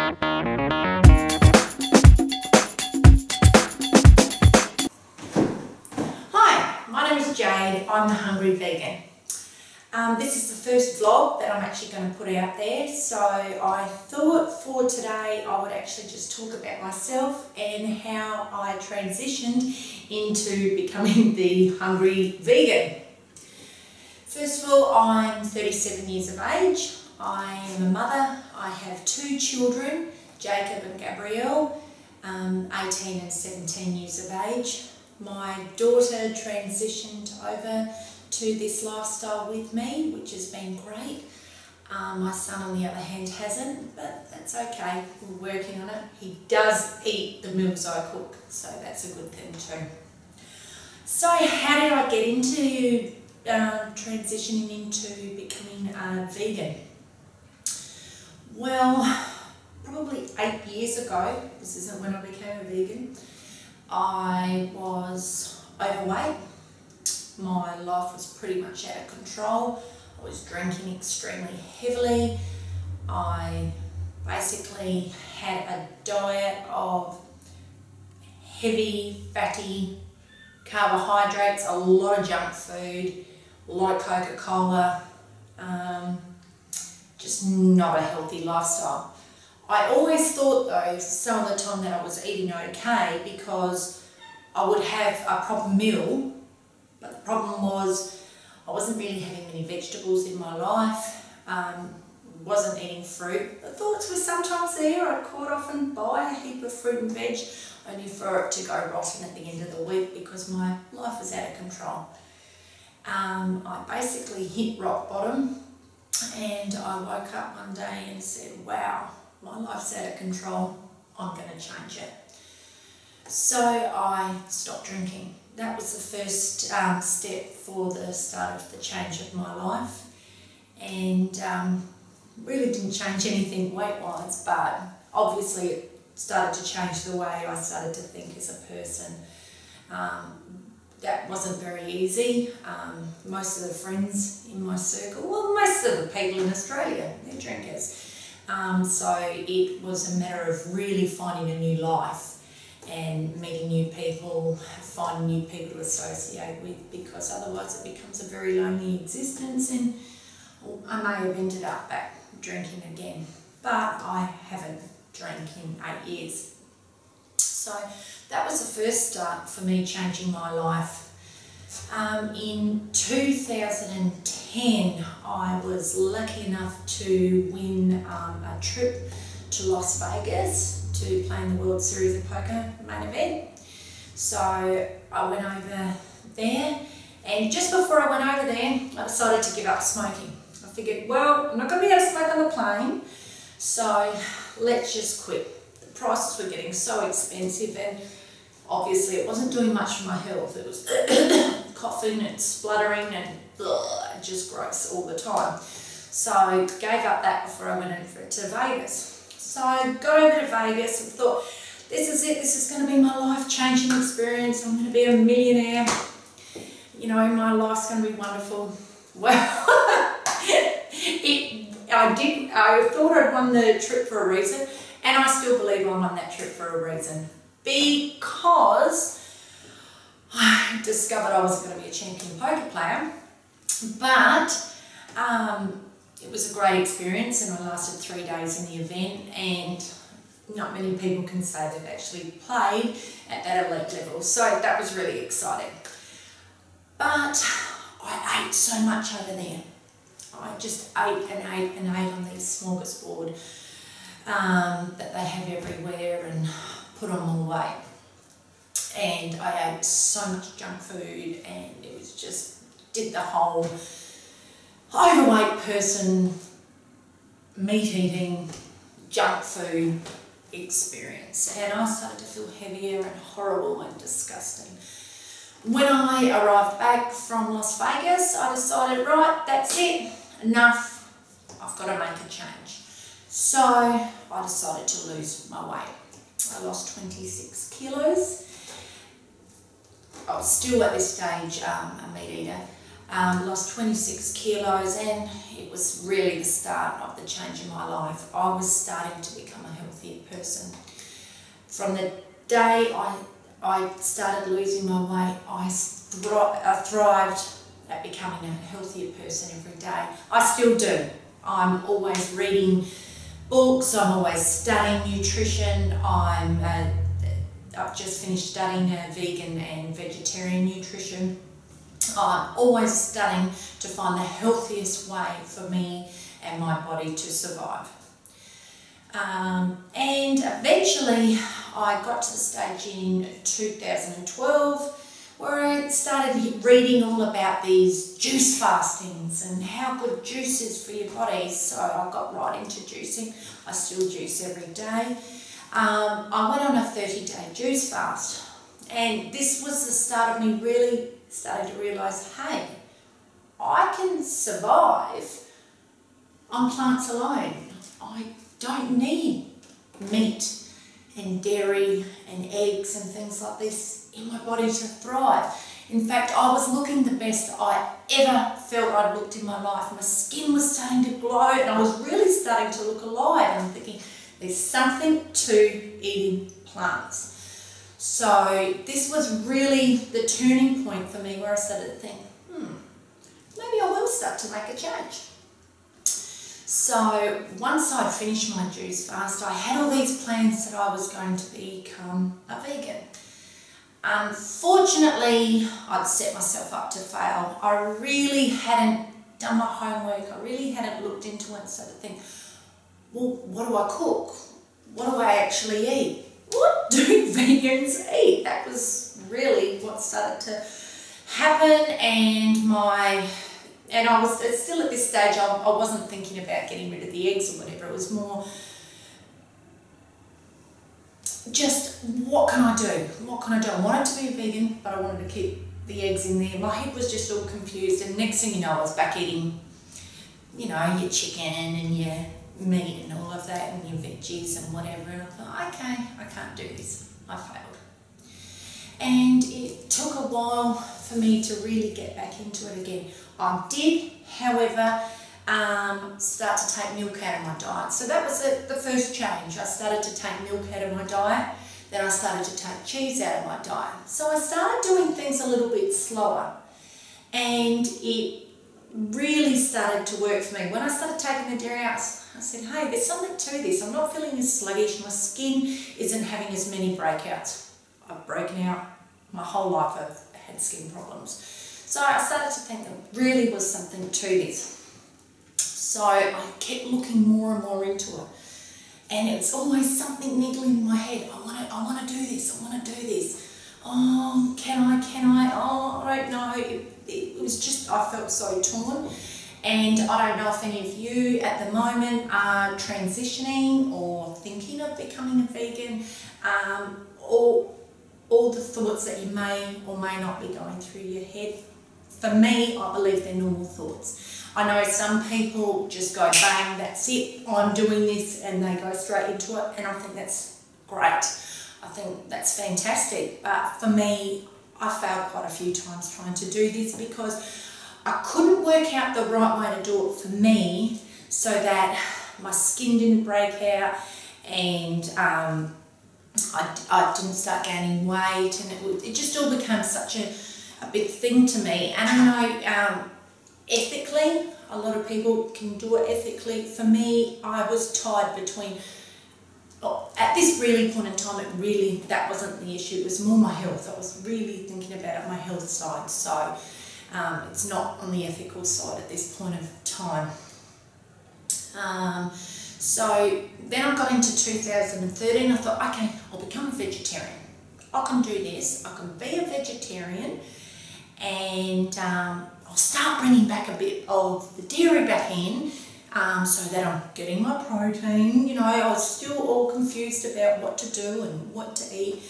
I'm the Hungry Vegan. This is the first vlog that I'm actually going to put out there, so I thought for today I would actually just talk about myself and how I transitioned into becoming the Hungry Vegan. First of all, I'm 37 years of age. I am a mother. I have two children, Jacob and Gabrielle, 18 and 17 years of age. My daughter transitioned over to this lifestyle with me, which has been great. My son, on the other hand, hasn't, but that's okay. We're working on it. He does eat the meals I cook, so that's a good thing too. So how did I get into transitioning into becoming a vegan? Well, probably 8 years ago, this isn't when I became a vegan, I was overweight. My life was pretty much out of control. I was drinking extremely heavily. I basically had a diet of heavy, fatty carbohydrates, a lot of junk food, a lot of Coca-Cola, just not a healthy lifestyle. I always thought though, some of the time, that I was eating okay because I would have a proper meal, but the problem was I wasn't really having many vegetables in my life, wasn't eating fruit. The thoughts were sometimes there. I'd quite often buy a heap of fruit and veg only for it to go rotten at the end of the week because my life was out of control. I basically hit rock bottom and I woke up one day and said, wow, my life's out of control, I'm going to change it. So I stopped drinking. That was the first step for the start of the change of my life, and really didn't change anything weight-wise, but obviously it started to change the way I started to think as a person. That wasn't very easy. Most of the friends in my circle, well, most of the people in Australia, they're drinkers. So it was a matter of really finding a new life and meeting new people, finding new people to associate with, because otherwise it becomes a very lonely existence, and I may have ended up back drinking again. But I haven't drank in 8 years. So that was the first start for me changing my life. In 2010, I was lucky enough to win a trip to Las Vegas to play in the World Series of Poker main event. So I went over there, and just before I went over there, I decided to give up smoking. I figured, well, I'm not going to be able to smoke on the plane, so let's just quit. The prices were getting so expensive, and obviously it wasn't doing much for my health. It was coughing and spluttering and just gross all the time. So I gave up that before I went over to Vegas. So I got over to Vegas and thought, this is it, this is going to be my life-changing experience. I'm going to be a millionaire. You know, my life's going to be wonderful. Well, I thought I'd won the trip for a reason, and I still believe I won that trip for a reason. Because I discovered I wasn't going to be a champion poker player, but it was a great experience, and I lasted 3 days in the event, and not many people can say they've actually played at that elite level, so that was really exciting. But I ate so much over there. I just ate and ate and ate on these smorgasbord that they have everywhere and put on all the weight. And I ate so much junk food, and it was just, did the whole overweight person, meat eating, junk food experience. And I started to feel heavier and horrible and disgusting. When I arrived back from Las Vegas, I decided, right, that's it, enough, I've got to make a change. So I decided to lose my weight. I lost 26 kilos. I was still at this stage a meat eater. lost 26 kilos, and it was really the start of the change in my life. I was starting to become a healthier person. From the day I started losing my weight, I thrived at becoming a healthier person every day. I still do. I'm always reading books, I'm always studying nutrition, I've just finished studying vegan and vegetarian nutrition. I'm always studying to find the healthiest way for me and my body to survive. And eventually I got to the stage in 2012 where I started reading all about these juice fastings and how good juice is for your body. So I got right into juicing. I still juice every day. I went on a 30-day juice fast, and this was the start of me really starting to realise, hey, I can survive on plants alone. I don't need meat and dairy and eggs and things like this in my body to thrive. In fact, I was looking the best I ever felt I'd looked in my life. My skin was starting to glow and I was really starting to look alive. And I'm thinking, there's something to eating plants. So this was really the turning point for me where I started to think, maybe I will start to make a change. So once I'd finished my juice fast, I had all these plans that I was going to become a vegan. Unfortunately, I'd set myself up to fail. I really hadn't done my homework. I really hadn't looked into it and started to think, well, what do I cook? What do I actually eat? What do vegans eat? That was really what started to happen, and I was still at this stage, I wasn't thinking about getting rid of the eggs or whatever. It was more just, what can I do? What can I do? I wanted to be a vegan, but I wanted to keep the eggs in there. My head was just all confused, and next thing you know, I was back eating, you know, your chicken and your meat and all of that and your veggies and whatever. And I thought, okay, I can't do this. I failed. And it took a while for me to really get back into it again. I did, however, start to take milk out of my diet. So that was the first change. I started to take milk out of my diet. Then I started to take cheese out of my diet. So I started doing things a little bit slower. And it really started to work for me. When I started taking the dairy out, I said, hey, there's something to this. I'm not feeling as sluggish. My skin isn't having as many breakouts. I've broken out. My whole life I've had skin problems. So I started to think there really was something to this. So I kept looking more and more into it. And it's always something niggling in my head. I want to do this. I want to do this. Oh, can I? Oh, I don't know. It was just, I felt so torn. And I don't know if any of you at the moment are transitioning or thinking of becoming a vegan, or all the thoughts that you may or may not be going through your head. For me, I believe they're normal thoughts. I know some people just go, bang, that's it, I'm doing this, and they go straight into it, and I think that's great. I think that's fantastic. But for me, I failed quite a few times trying to do this because I couldn't work out the right way to do it for me so that my skin didn't break out and I didn't start gaining weight, and it just all became such a big thing to me. And I know ethically, a lot of people can do it ethically. For me, I was tied between, at this really point in time, that wasn't the issue. It was more my health. I was really thinking about it, my health side. So it's not on the ethical side at this point of time. So then I got into 2013, I thought, okay, I'll become a vegetarian. I can do this, I can be a vegetarian, and I'll start bringing back a bit of the dairy back in, so that I'm getting my protein. You know, I was still all confused about what to do and what to eat.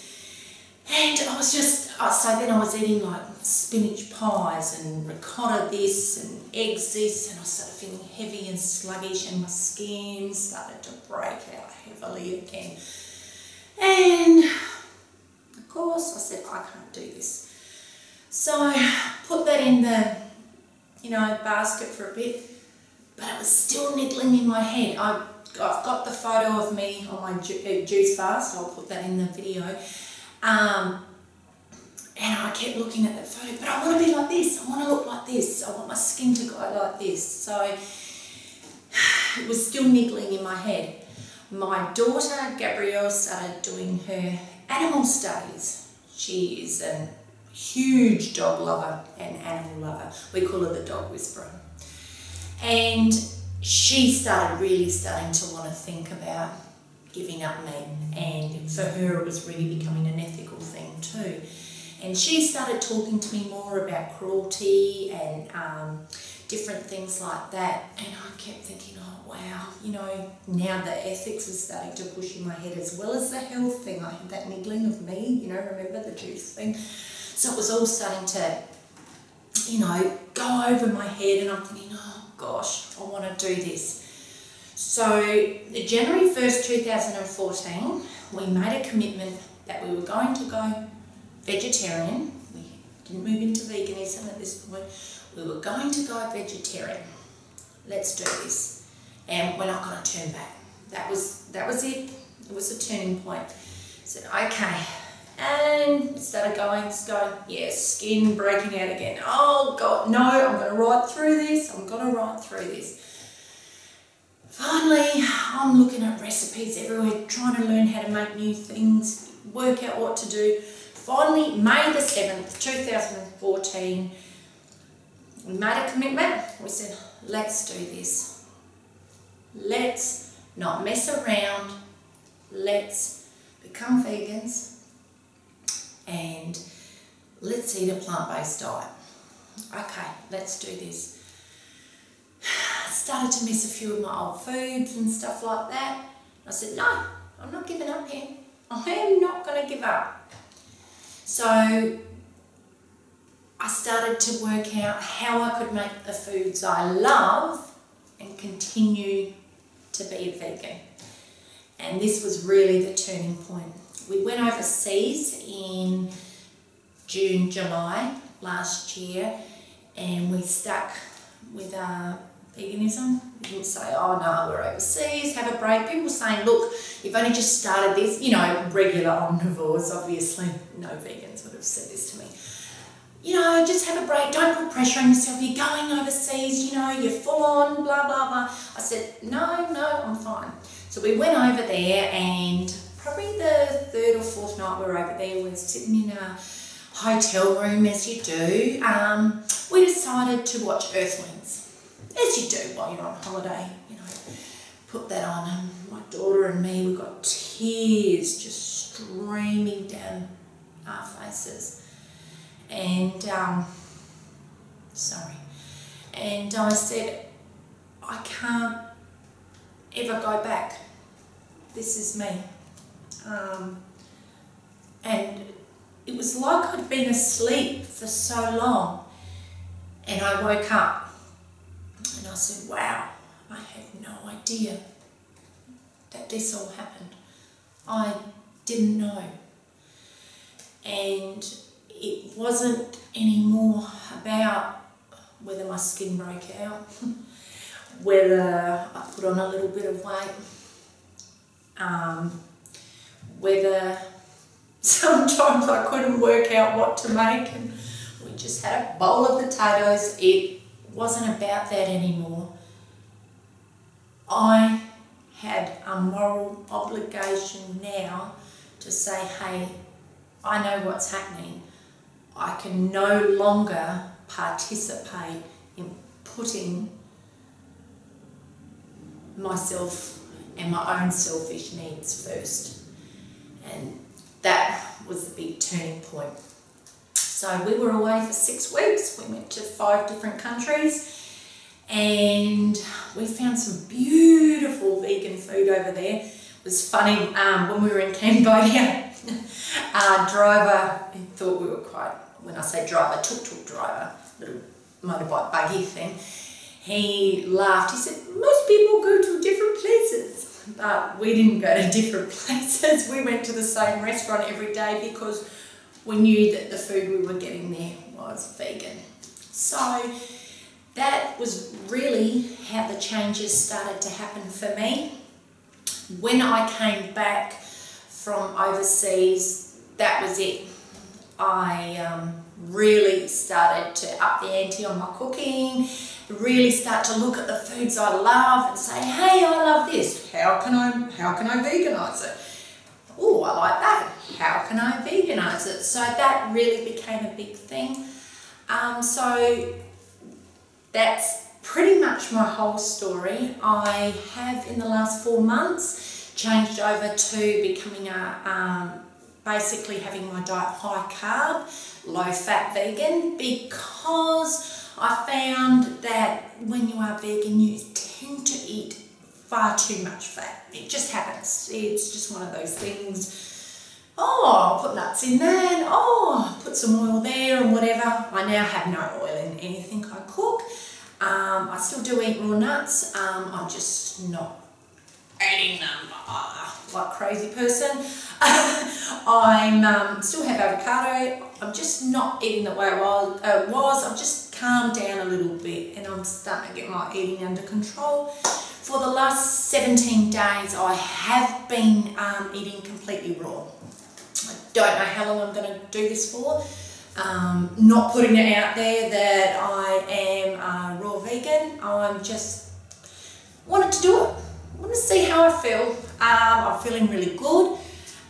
And I was just, so then I was eating like spinach pies and ricotta this and eggs this, and I started feeling heavy and sluggish, and my skin started to break out heavily again. And of course I said, I can't do this. So I put that in the basket for a bit, but it was still niggling in my head. I've got the photo of me on my juice fast. I'll put that in the video. And I kept looking at that photo, but I want to be like this. I want to look like this. I want my skin to go like this. So it was still niggling in my head. My daughter, Gabrielle, started doing her animal studies. She is a huge dog lover and animal lover. We call her the dog whisperer. And she starting to want to think about giving up meat, and for her it was really becoming an ethical thing too. And she started talking to me more about cruelty and different things like that, and I kept thinking, oh wow, now the ethics is starting to push in my head, as well as the health thing. I had that niggling of me, remember the juice thing? So it was all starting to, go over my head, and I'm thinking, oh gosh, I want to do this. So January 1st, 2014, we made a commitment that we were going to go vegetarian. We didn't move into veganism at this point. We were going to go vegetarian. Let's do this. And we're not going to turn back. That was it. It was a turning point. I said, okay. And it started going, yes, skin breaking out again. Oh God, no, I'm going to ride through this. Finally, I'm looking at recipes everywhere, trying to learn how to make new things, work out what to do. Finally, May the 7th, 2014, we made a commitment. We said, let's do this. Let's not mess around. Let's become vegans and let's eat a plant-based diet. Okay, let's do this. Started to miss a few of my old foods and stuff like that. I said, no, I'm not giving up here. I am not going to give up. So I started to work out how I could make the foods I love and continue to be a vegan. And this was really the turning point. We went overseas in June, July last year, and we stuck with veganism. We didn't say, oh no, we're overseas, have a break. People were saying, look, you've only just started this, regular omnivores, obviously, no vegans would have said this to me. Just have a break, don't put pressure on yourself, you're going overseas, you're full on, blah, blah, blah. I said, no, I'm fine. So we went over there, and probably the third or fourth night we were over there, we were sitting in a hotel room, as you do. We decided to watch Earthlings, as you do while you're on holiday, put that on, and my daughter and me, we got tears just streaming down our faces. And, and I said, I can't ever go back. This is me. And it was like I'd been asleep for so long, and I woke up and I said, wow, I had no idea that this all happened. I didn't know. And it wasn't anymore about whether my skin broke out, whether I put on a little bit of weight, whether sometimes I couldn't work out what to make and we just had a bowl of potatoes. It wasn't about that anymore. I had a moral obligation now to say, hey, I know what's happening. I can no longer participate in putting myself and my own selfish needs first. And that was the big turning point. So we were away for 6 weeks. We went to 5 different countries, and we found some beautiful vegan food over there. It was funny, when we were in Cambodia, our driver, he thought we were quite, when I say driver, tuk-tuk driver, little motorbike buggy thing, he laughed. He said, most people go to different places. But we didn't go to different places. We went to the same restaurant every day because we knew that the food we were getting there was vegan. So that was really how the changes started to happen for me. When I came back from overseas, that was it. I really started to up the ante on my cooking, really start to look at the foods I love and say, hey, I love this. How can I veganise it? Oh, I like that. How can I veganise it? So that really became a big thing. So that's pretty much my whole story. I have in the last 4 months changed over to becoming basically having my diet high carb, low fat vegan, because I found that when you are vegan you tend to eat far too much fat. It just happens. It's just one of those things. Oh, I'll put nuts in there, and oh, put some oil there and whatever. I now have no oil in anything I cook. I still do eat raw nuts. I'm just not eating them like a crazy person. I still have avocado. I'm just not eating the way I was. I've just calmed down a little bit and I'm starting to get my eating under control. For the last 17 days I have been eating completely raw. I don't know how long I'm going to do this for. Not putting it out there that I am a raw vegan. I'm just wanted to do it. I want to see how I feel. I'm feeling really good.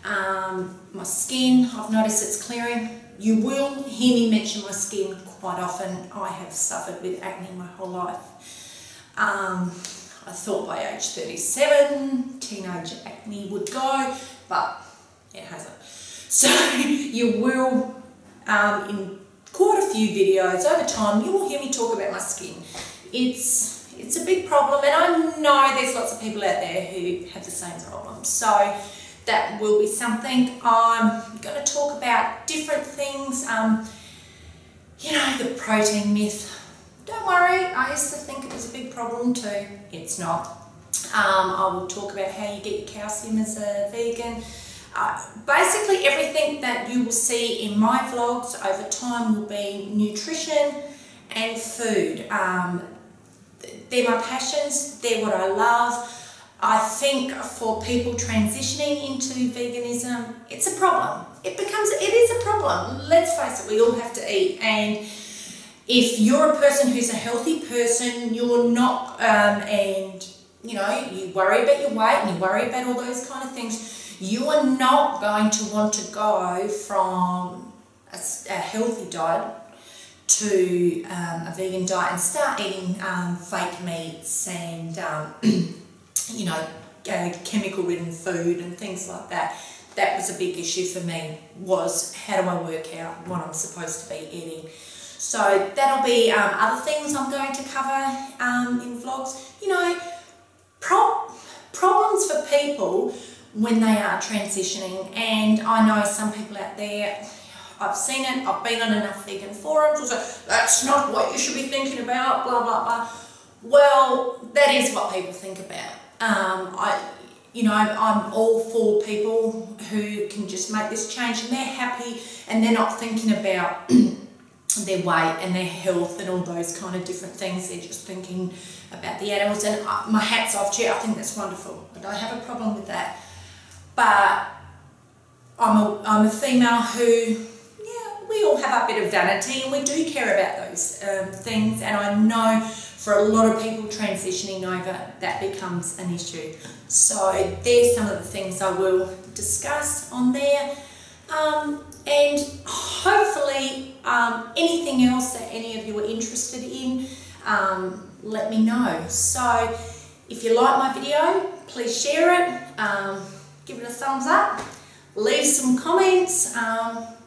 My skin, I've noticed it's clearing. You will hear me mention my skin quite often. I have suffered with acne my whole life. I thought by age 37 teenage acne would go, but it hasn't. So you will, in quite a few videos over time, you will hear me talk about my skin. It's a big problem, and I know there's lots of people out there who have the same problem. So that will be something. I'm going to talk about different things. You know, the protein myth. Don't worry, I used to think it was a big problem too. It's not. I will talk about how you get your calcium as a vegan. Basically everything that you will see in my vlogs over time will be nutrition and food. They're my passions, they're what I love. I think for people transitioning into veganism, it's a problem. It is a problem. Let's face it, we all have to eat. And if you're a person who's a healthy person, you're not, and you know, you worry about your weight and you worry about all those kind of things, you are not going to want to go from a healthy diet to a vegan diet and start eating fake meats and you know, chemical-ridden food and things like that. That was a big issue for me, was how do I work out what I'm supposed to be eating. So that'll be other things I'm going to cover in vlogs. You know, problems for people when they are transitioning, and I know some people out there, I've seen it, I've been on enough vegan forums, so that's not what you should be thinking about, blah, blah, blah. Well, that is what people think about. I'm all for people who can just make this change and they're happy and they're not thinking about their weight and their health and all those kind of different things. They're just thinking about the animals, and my hat's off to you. I think that's wonderful. I don't have a problem with that. But I'm a female who, yeah, we all have a bit of vanity and we do care about those things, and I know for a lot of people transitioning over, that becomes an issue. So there's some of the things I will discuss on there. And hopefully anything else that any of you are interested in, let me know. So if you like my video, please share it, give it a thumbs up, leave some comments,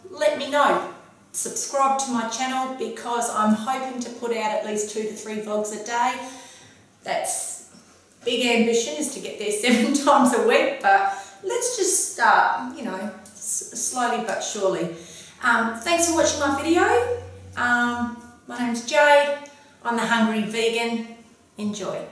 let me know. Subscribe to my channel because I'm hoping to put out at least 2 to 3 vlogs a day. That's big ambition, is to get there 7 times a week, but let's just start, you know, slowly but surely. Thanks for watching my video. My name's Jade. I'm the Hungry Vegan. Enjoy.